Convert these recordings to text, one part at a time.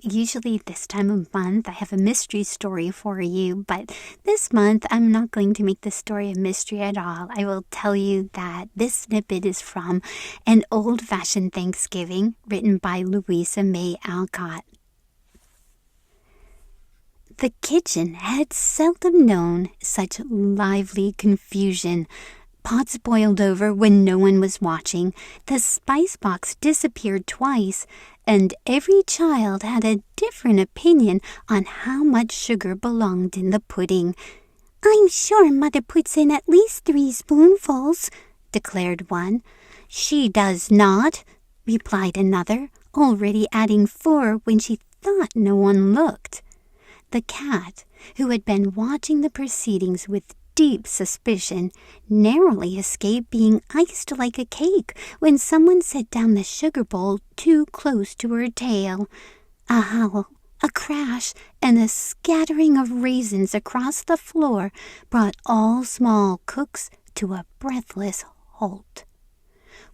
usually this time of month I have a mystery story for you, but this month I'm not going to make the story a mystery at all. I will tell you that this snippet is from An Old-Fashioned Thanksgiving, written by Louisa May Alcott. The kitchen had seldom known such lively confusion. Pots boiled over when no one was watching, the spice box disappeared twice, and every child had a different opinion on how much sugar belonged in the pudding. "I'm sure Mother puts in at least 3 spoonfuls," declared one. "She does not," replied another, already adding 4 when she thought no one looked. The cat, who had been watching the proceedings with deep suspicion, narrowly escaped being iced like a cake when someone set down the sugar bowl too close to her tail. A howl, a crash, and a scattering of raisins across the floor brought all small cooks to a breathless halt.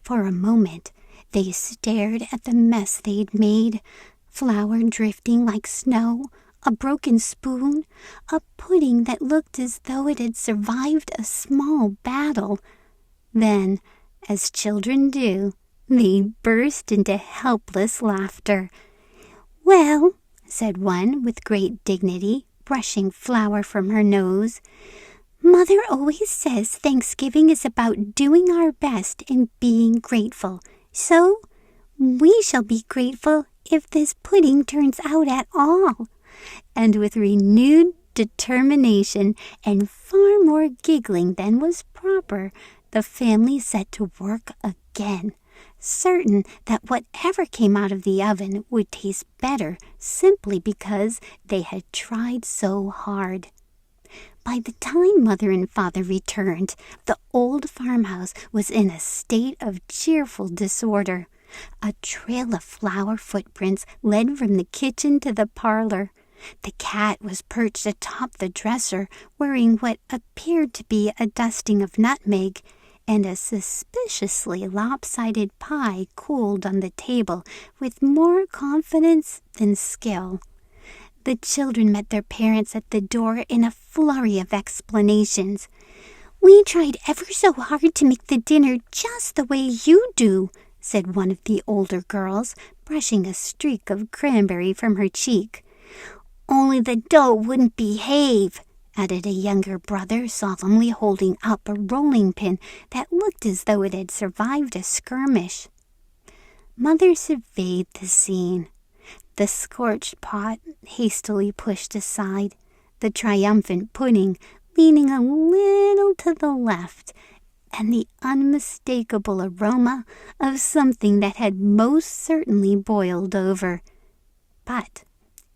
For a moment they stared at the mess they'd made, flour drifting like snow, a broken spoon, a pudding that looked as though it had survived a small battle. Then, as children do, they burst into helpless laughter. "Well," said one with great dignity, brushing flour from her nose, "Mother always says Thanksgiving is about doing our best and being grateful. So, we shall be grateful if this pudding turns out at all." And with renewed determination and far more giggling than was proper, the family set to work again, certain that whatever came out of the oven would taste better simply because they had tried so hard. By the time Mother and Father returned, the old farmhouse was in a state of cheerful disorder. A trail of flour footprints led from the kitchen to the parlor. The cat was perched atop the dresser, wearing what appeared to be a dusting of nutmeg, and a suspiciously lopsided pie cooled on the table with more confidence than skill. The children met their parents at the door in a flurry of explanations. "We tried ever so hard to make the dinner just the way you do," said one of the older girls, brushing a streak of cranberry from her cheek. "Only the dough wouldn't behave," added a younger brother, solemnly holding up a rolling pin that looked as though it had survived a skirmish. Mother surveyed the scene. The scorched pot hastily pushed aside, the triumphant pudding leaning a little to the left, and the unmistakable aroma of something that had most certainly boiled over. But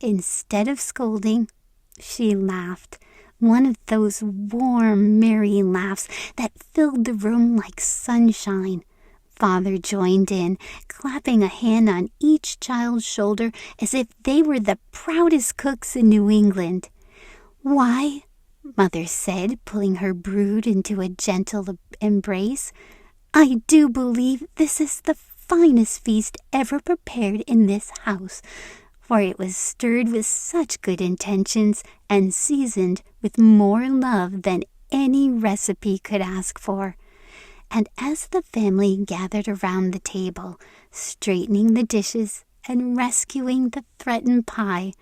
instead of scolding, she laughed, one of those warm, merry laughs that filled the room like sunshine. Father joined in, clapping a hand on each child's shoulder as if they were the proudest cooks in New England. "Why," Mother said, pulling her brood into a gentle embrace, "I do believe this is the finest feast ever prepared in this house, for it was stirred with such good intentions and seasoned with more love than any recipe could ask for." And as the family gathered around the table, straightening the dishes and rescuing the threatened pie,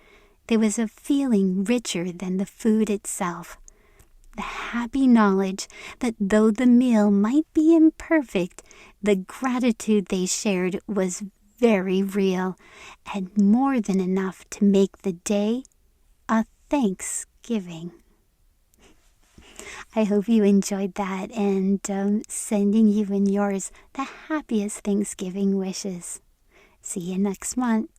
there was a feeling richer than the food itself. The happy knowledge that though the meal might be imperfect, the gratitude they shared was very real, and more than enough to make the day a Thanksgiving. I hope you enjoyed that, and sending you and yours the happiest Thanksgiving wishes. See you next month.